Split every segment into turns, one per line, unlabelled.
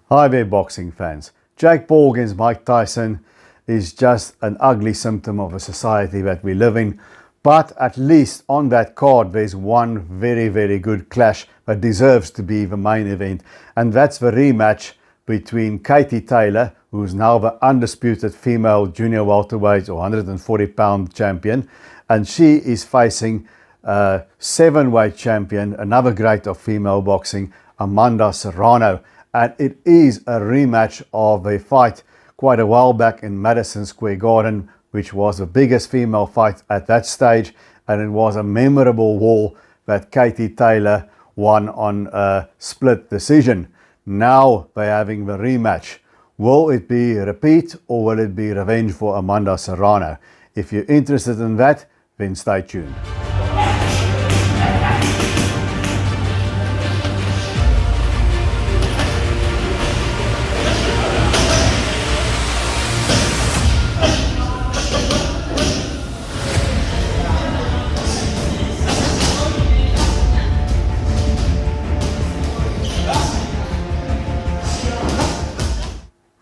Hi there, boxing fans. Jake Paul against Mike Tyson is just an ugly symptom of a society that we live in. But at least on that card, there's one very, very good clash that deserves to be the main event. And that's the rematch between Katie Taylor, who's now the undisputed female junior welterweight or 140-pound champion. And she is facing seven-weight champion, another great of female boxing, Amanda Serrano. And it is a rematch of a fight quite a while back in Madison Square Garden, which was the biggest female fight at that stage. And it was a memorable war that Katie Taylor won on a split decision. Now they're having the rematch. Will it be a repeat or will it be revenge for Amanda Serrano? If you're interested in that, then stay tuned.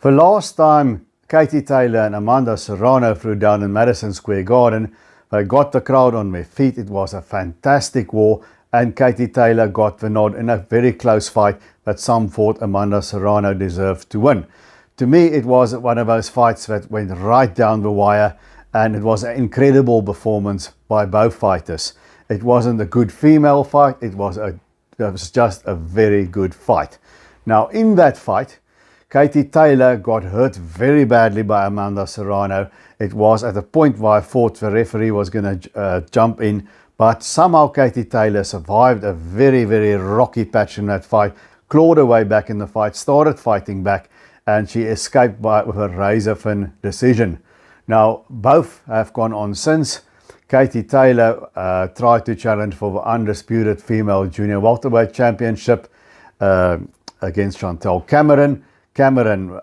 The last time Katie Taylor and Amanda Serrano threw down in Madison Square Garden, they got the crowd on their feet. It was a fantastic war, and Katie Taylor got the nod in a very close fight that some thought Amanda Serrano deserved to win. To me, it was one of those fights that went right down the wire, and it was an incredible performance by both fighters. It wasn't a good female fight, it was just a very good fight. Now, in that fight, Katie Taylor got hurt very badly by Amanda Serrano. It was at a point where I thought the referee was going to jump in, but somehow Katie Taylor survived a very, very rocky patch in that fight, clawed her way back in the fight, started fighting back, and she escaped with a razor-thin decision. Now, both have gone on since. Katie Taylor tried to challenge for the undisputed female junior welterweight championship against Chantel Cameron. Cameron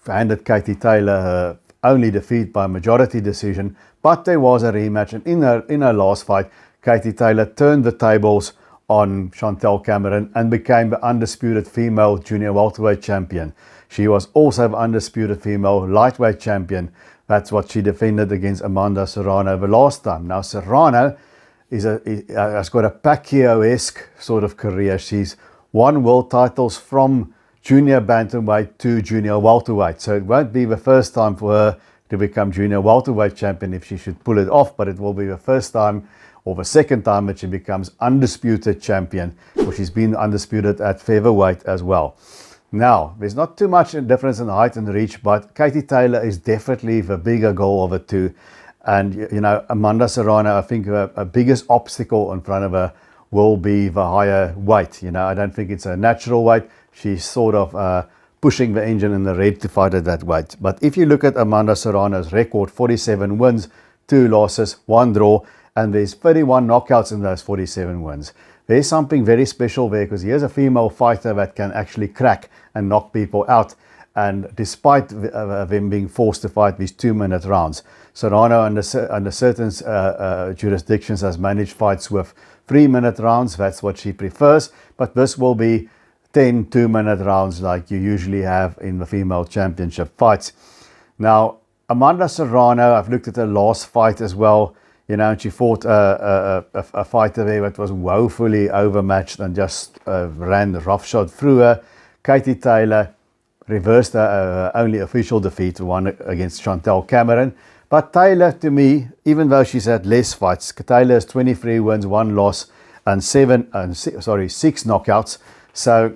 handed Katie Taylor her only defeat by majority decision, but there was a rematch, and in her last fight, Katie Taylor turned the tables on Chantel Cameron and became the undisputed female junior welterweight champion. She was also the undisputed female lightweight champion. That's what she defended against Amanda Serrano the last time. Now, Serrano has got a Pacquiao-esque sort of career. She's won world titles from junior bantamweight to junior welterweight. So it won't be the first time for her to become junior welterweight champion if she should pull it off, but it will be the first time or the second time that she becomes undisputed champion, because she's been undisputed at featherweight as well. Now, there's not too much difference in height and reach, but Katie Taylor is definitely the bigger goal of the two. And, you know, Amanda Serrano, I think her biggest obstacle in front of her will be the higher weight. You know, I don't think it's a natural weight. She's sort of pushing the engine in the red to fight at that weight. But if you look at Amanda Serrano's record, 47 wins, 2 losses, 1 draw, and there's 31 knockouts in those 47 wins. There's something very special there, because here's a female fighter that can actually crack and knock people out. And despite them being forced to fight these 2-minute rounds, Serrano under certain jurisdictions has managed fights with 3-minute rounds. That's what she prefers. But this will be 10 2-minute rounds like you usually have in the female championship fights. Now, Amanda Serrano, I've looked at her last fight as well. You know, she fought a fighter there that was woefully overmatched and just ran the roughshod through her. Katie Taylor reversed her only official defeat, one against Chantel Cameron. But Taylor, to me, even though she's had less fights, Taylor has 23 wins, 1 loss, and 6 knockouts. So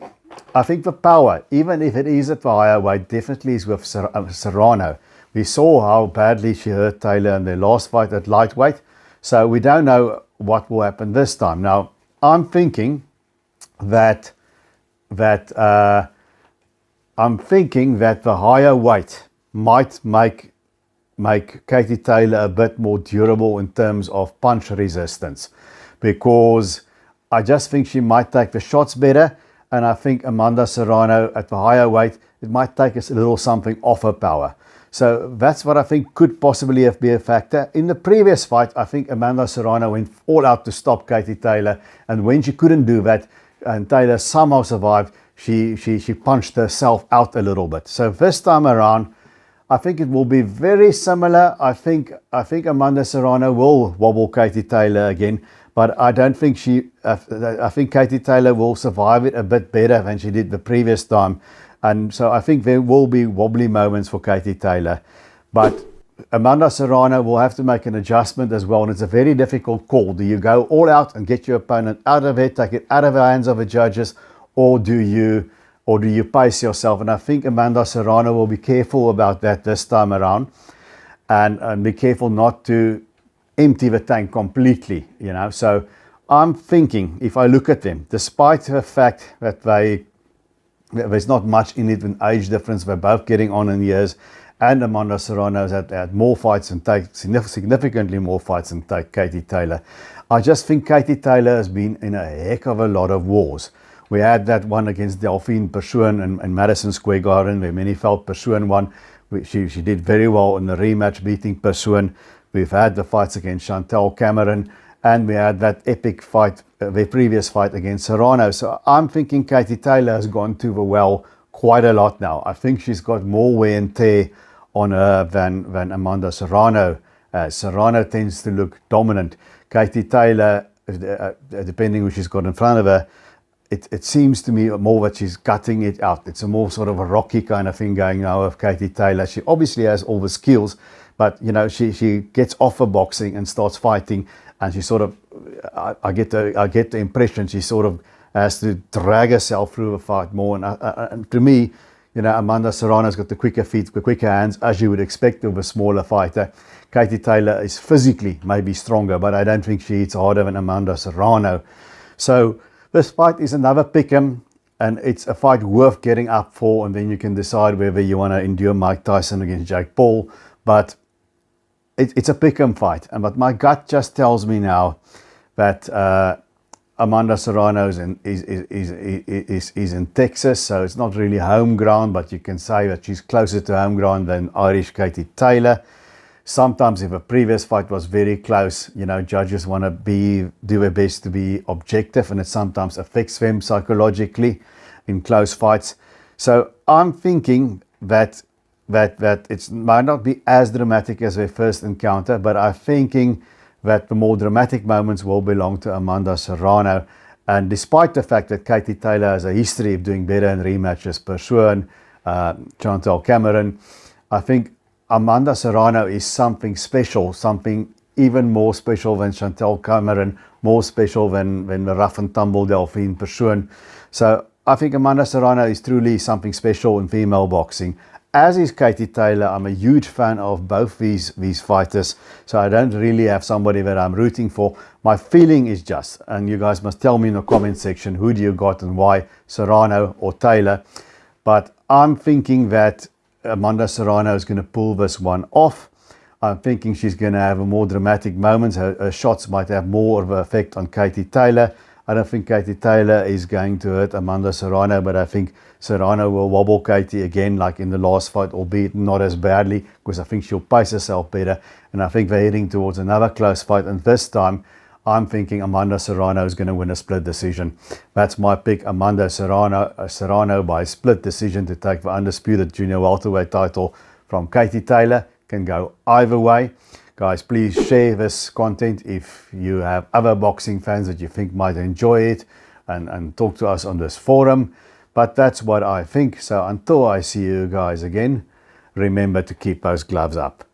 I think the power, even if it is at the higher weight, definitely is with Serrano. We saw how badly she hurt Taylor in their last fight at lightweight. So we don't know what will happen this time. Now, I'm thinking that the higher weight might make Katie Taylor a bit more durable in terms of punch resistance, because I just think she might take the shots better. And I think Amanda Serrano at the higher weight, it might take us a little something off her power. So that's what I think could possibly be a factor. In the previous fight, I think Amanda Serrano went all out to stop Katie Taylor. And when she couldn't do that, and Taylor somehow survived, she punched herself out a little bit. So this time around, I think it will be very similar. I think Amanda Serrano will wobble Katie Taylor again, but I don't think I think Katie Taylor will survive it a bit better than she did the previous time. And so I think there will be wobbly moments for Katie Taylor. But Amanda Serrano will have to make an adjustment as well, and it's a very difficult call. Do you go all out and get your opponent out of it, take it out of the hands of the judges, or do you pace yourself? And I think Amanda Serrano will be careful about that this time around, and be careful not to empty the tank completely, you know. So I'm thinking, if I look at them, despite the fact that there's not much in it in age difference, they're both getting on in years, and Amanda Serrano has had more fights and significantly more fights than Katie Taylor. I just think Katie Taylor has been in a heck of a lot of wars. We had that one against Delphine Persoon in Madison Square Garden, where many felt Persoon won. She did very well in the rematch, beating Persoon. We've had the fights against Chantel Cameron, and we had that epic fight, the previous fight against Serrano. So I'm thinking Katie Taylor has gone to the well quite a lot now. I think she's got more wear and tear on her than Amanda Serrano. Serrano tends to look dominant. Katie Taylor, depending who she's got in front of her, it seems to me more that she's cutting it out. It's a more sort of a rocky kind of thing going now with Katie Taylor. She obviously has all the skills, but you know, she gets off of boxing and starts fighting, and she sort of, I get the impression she sort of has to drag herself through the fight more. And to me, you know, Amanda Serrano's got the quicker feet, the quicker hands, as you would expect of a smaller fighter. Katie Taylor is physically maybe stronger, but I don't think she hits harder than Amanda Serrano. So this fight is another pick'em, and it's a fight worth getting up for, and then you can decide whether you want to endure Mike Tyson against Jake Paul. But it's a pick'em fight, but my gut just tells me now that Amanda Serrano is in Texas, so it's not really home ground, but you can say that she's closer to home ground than Irish Katie Taylor. Sometimes if a previous fight was very close, you know, judges want to do their best to be objective, and it sometimes affects them psychologically in close fights. So I'm thinking that it might not be as dramatic as their first encounter, but I'm thinking that the more dramatic moments will belong to Amanda Serrano. And despite the fact that Katie Taylor has a history of doing better in rematches, Persoon, Chantel Cameron, I think Amanda Serrano is something special, something even more special than Chantel Cameron, more special than the rough and tumble Delphine Persoon. So I think Amanda Serrano is truly something special in female boxing, as is Katie Taylor. I'm a huge fan of both these fighters, so I don't really have somebody that I'm rooting for. My feeling is just, and you guys must tell me in the comment section, who do you got and why, Serrano or Taylor? But I'm thinking that Amanda Serrano is going to pull this one off. I'm thinking she's going to have a more dramatic moments. Her shots might have more of an effect on Katie Taylor. I don't think Katie Taylor is going to hurt Amanda Serrano, but I think Serrano will wobble Katie again, like in the last fight, albeit not as badly, because I think she'll pace herself better. And I think they're heading towards another close fight. And this time, I'm thinking Amanda Serrano is going to win a split decision. That's my pick, Amanda Serrano by split decision to take the undisputed junior welterweight title from Katie Taylor. Can go either way. Guys, please share this content if you have other boxing fans that you think might enjoy it, and talk to us on this forum. But that's what I think. So until I see you guys again, remember to keep those gloves up.